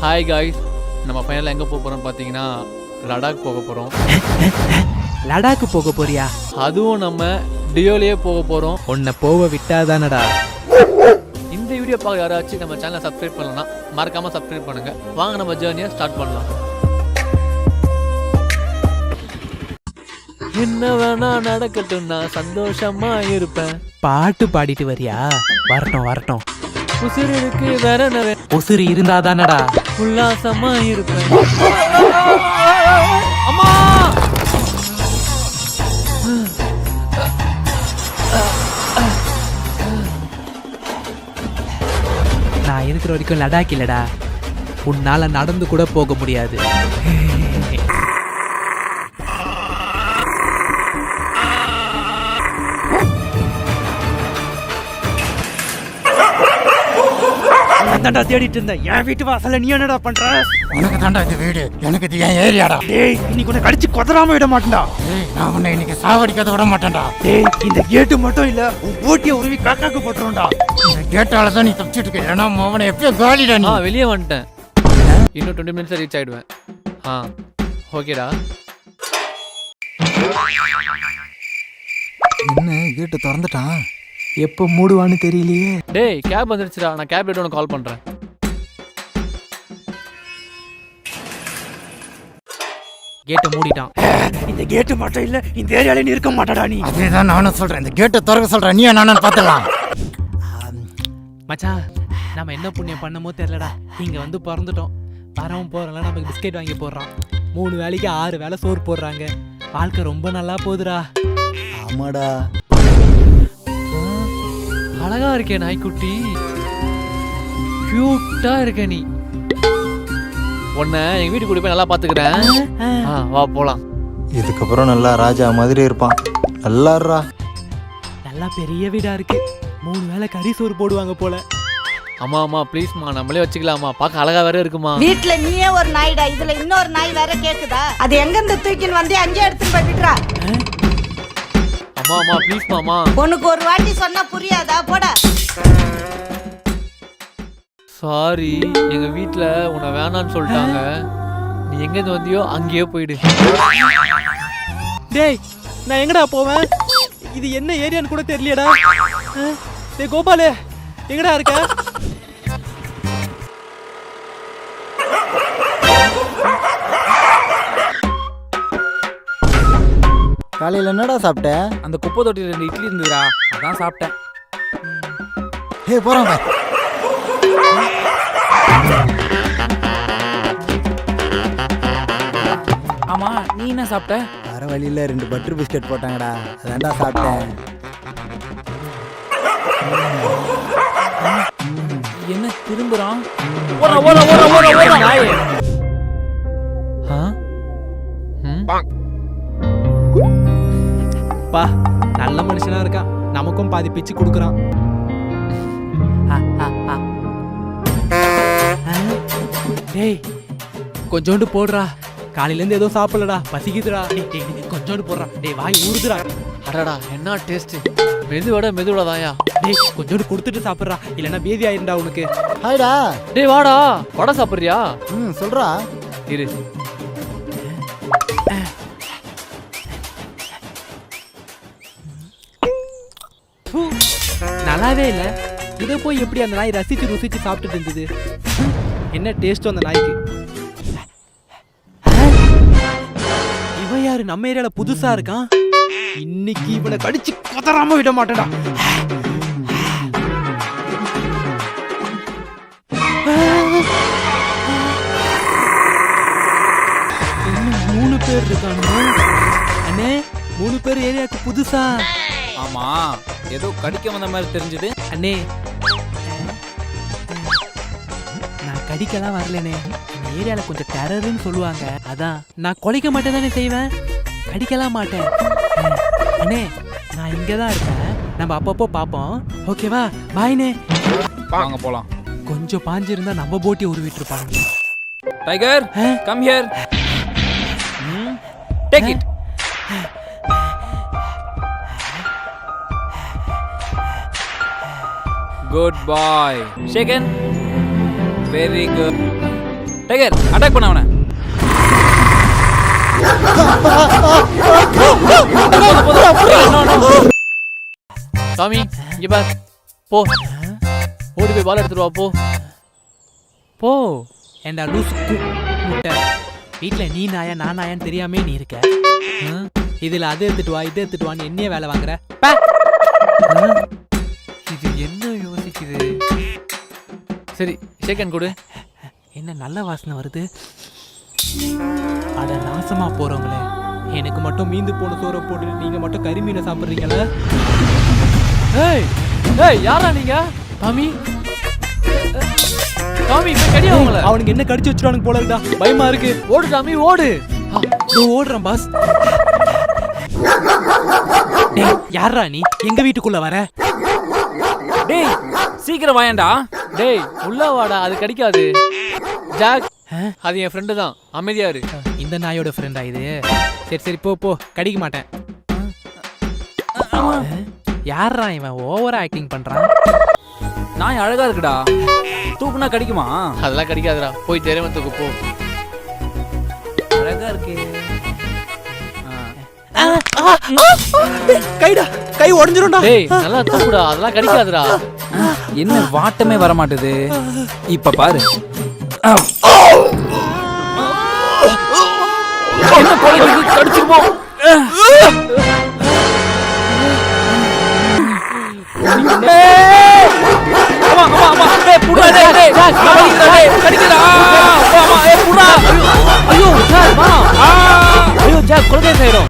Hi guys, நம்ம ஃபைனலாக எங்கே போக போகிறோம் பார்த்தீங்கன்னா லடாக் போக போகிறோம். லடாக்கு போக போறியா? அதுவும் நம்ம டியோலேயே போக போகிறோம். உன்னை போக விட்டாதானடா. இந்த வீடியோ பார்க்க யாராச்சும் நம்ம சேனலை சப்ஸ்கிரைப் பண்ணலன்னா மறக்காமல் சப்ஸ்கிரைப் பண்ணுங்கள். வாங்க நம்ம ஜேர்னியை ஸ்டார்ட் பண்ணலாம். என்ன வேணா நடக்கட்டும், நான் சந்தோஷமா இருப்பேன். பாட்டு பாடிட்டு வரியா? வரட்டும் வரட்டும். உசிறு இருக்கு வேற என்ன, உசிறு இருந்தாதானடா உல்லாசமா இருப்பேன். அம்மா நான் இருக்கிற வரைக்கும் லடாக் இல்லடா. உன்னால நடந்து கூட போக முடியாது. தாண்டா தேடிட்டு இருந்தேன். என் வீட்டு வாசல்ல நீ என்னடா பண்ற? உனக்கு தாண்டா இந்த வீடு, எனக்கு இது என் ஏரியாடா. டேய், இன்னைக்கு உன்னை கடிச்சு கொதறாம விட மாட்டேன்டா. நான் உன்னை இன்னைக்கு சாவடிக்காத விட மாட்டேன்டா. டேய், இந்த கேட்டு மட்டும் இல்ல, உன் போட்டியை உருவி காக்காக்கு போட்டுருவோம்டா. இந்த கேட்டால தான் நீ தப்பிச்சிட்டு இருக்க. ஏன்னா அவனை எப்பயும் காலிடா நீ. வெளியே வந்துட்டேன். இன்னும் 20 மினிட்ஸ் ரீச் ஆயிடுவேன். ஓகேடா. என்ன கேட்டு திறந்துட்டான்? எப்போ மூடுவான்னு தெரியலையே. டேய், கேப் வந்துருச்சுடா. நான் கேப் எடுத்து உனக்கு கால் பண்றேன். கேட்டை மூடிட்டான். இந்த கேட்டு மட்டும் இல்ல, இந்த ஏரியால நீ இருக்க மாட்டடா நீ. அதேதான் நானும் சொல்றேன். இந்த கேட்டை திறக்க சொல்றேன். நீ நானும் பாத்துடலாம். மச்சான், நம்ம என்ன புண்ணியம் பண்ணமோ தெரியலடா. இங்க வந்து பிறந்துட்டோம். வரவும் போறோம்ல, நமக்கு பிஸ்கெட் வாங்கி போடுறான். 3 வேளைக்கு 6 வேளை சோறு போடுறாங்க. வாழ்க்கை ரொம்ப நல்லா போகுதுடா. ஆமாடா. அழகா இருக்கே நாய்க்குட்டி, கியூட்டா இருக்க நீ. உன்னை எங்க வீட்டுக்கு கூட்டி போய் நல்லா பாத்துக்கிறேன். வா போலாம். இதுக்கப்புறம் நல்லா ராஜா மாதிரி இருப்பான். நல்லாடுறா. நல்லா பெரிய வீடா இருக்கு. 3 வேளை கறி சோறு போடுவாங்க போல. அம்மா ப்ளீஸ்மா, நம்மளே வச்சுக்கலாமா? பார்க்க அழகா வேற இருக்குமா? வீட்டுல நீயே ஒரு நாய்டா, இதுல இன்னொரு நாய் வேற கேக்குதா? அது எங்க இருந்து தூக்கின்னு வந்து அங்கே எடுத்துன்னு போயிட்டுறா. அம்மா ப்ளீஸ்மாமா. உனக்கு ஒரு வாட்டி சொன்னா புரியாதா? போடா. சாரி, எங்க வீட்டுல உன்னை வேணான்னு சொல்லிட்டாங்க. நீ எங்கேருந்து வந்தியோ அங்கேயே போயிடு. டேய், நான் எங்கடா போவேன்? இது என்ன ஏரியான்னு கூட தெரியலடா. டேய் கோபாலே, எங்கடா இருக்க? காலையில என்னடா சாப்பிட்ட? அந்த குப்பை தொட்டில 2 இட்லி இருந்துடா, அதான் சாப்பிட்டேன். போறான். ஆமா, நீ என்ன சாப்பிட்ட? வர வழியில 2 பட்டர் பிஸ்கட் போட்டாங்கடா, அதான்டா சாப்பிட்டேன். என்ன திரும்புறான்? பா, நல்ல மனுஷனா இருக்கான். நமக்கும் பாதி பிச்சு கொடுக்குறான். டேய், கொஞ்சோண்டு போடுறா. காலையில இருந்து ஏதோ சாப்பிடலடா, பசிக்குதுடா. கொஞ்சோண்டு போடுறா. டேய், வாய் ஊறுதுடா. அடடா, என்ன டேஸ்ட். மெதுவோட தாயா. டேய், கொஞ்சோண்டு கொடுத்துட்டு சாப்பிடுறா, இல்லைன்னா பேதி ஆயிருண்டா உனக்கு. ஹாய்டா. டேய் வாடா, வடை சாப்பிடுறியா? சொல்றா. இரு. நல்லாவே இல்ல. இதை போய் எப்படி அந்த நாய் ரசிச்சு ருசிச்சு சாப்பிட்டுட்டு இருந்தது? என்ன டேஸ்ட் அந்த நாய்க்கு. இவன் யாரு? நம்ம ஏரியால புதுசா இருக்கான். இன்னைக்கு இவனை கடிச்சு கொதறாம விட மாட்டேடா. இன்னும் 3 பேர் இருக்கானு. அண்ணே, 3 பேர் ஏரியாவுக்கு புதுசா? ஆமா, ஏதோ கடிக்க வந்த மாதிரி தெரிஞ்சது. அண்ணே, நான் கடிக்கலாம் வரலனே. இந்த ஏரியால கொஞ்சம் டெரர்னு சொல்லுவாங்க. அதான் நான் கொலைக்க மாட்டேன் தானே செய்வேன், கடிக்கலாம் மாட்டேன். அண்ணே, நான் இங்கதான் இருப்பேன். நம்ம அப்பப்போ பாப்போம். ஓகேவா? பாய்னே. வாங்க போலாம். கொஞ்சம் பாஞ்சிருந்தா நம்ம போட்டி உருவிட்டு இருப்பாங்க. Tiger, come here. Take it. Good boy. Shaken. Very good. Tiger attack பண்ண அவனை. சாமி இங்க பார், போ ஓடி போய் பால் எடுத்துட்டு வா போ. போ ஏண்டா லூசு முட்டை. வீட்டில் நீ நாயா நான் நாயான்னு தெரியாமே நீ இருக்க. இதில் அது எடுத்துட்டு வா இது எடுத்துட்டு வான்னு என்னையே வேலை வாங்குற. இது என்ன யோசிக்குது? சரி ஷேக்கன் கொடு. என்ன நல்ல வாசனை வருது. அட நாசமா போறவங்களே, எனக்கு மட்டும் மீந்து போன சோறை போட்டு நீங்க மட்டும் கறிமீனை சாப்பிட்றீங்களா? ஏய் ஏய் யாரா நீங்க? சாமி சாமி போய் கடி அவங்கள. அவனுக்கு என்ன கடிச்சு வச்சிருவானுங்க போல இருக்குடா, பயமா இருக்கு. ஓடு சாமி ஓடு. ஓடுறேன் பாஸ். யாரா நீ எங்க வீட்டுக்குள்ள வர? டேய் சீக்கிரம் வாயேன்டா. டேய் உள்ள வாடா, அது கடிக்காது. ஜாக் அது என் ஃப்ரெண்டு தான், அமைதியா இரு. இந்த நாயோட ஃப்ரெண்டா இது? சரி சரி போ போ, கடிக்க மாட்டேன். யாரா இவன் ஓவரா ஆக்டிங் பண்றான்? நாய் அழகா இருக்குடா, தூக்குனா கடிக்குமா? அதெல்லாம் கடிக்காதுடா, போய் தெரியாம தூக்கு போ. அழகா இருக்கு. கைடா, கை உடைஞ்சிரும்டா. டேய் நல்லா தூக்குடா, அதெல்லாம் கடிக்காதுடா. என்ன வாட்டமே வர மாட்டுது. இப்ப பாரு. என்ன கொலைக்கு கடிச்சிருமோ?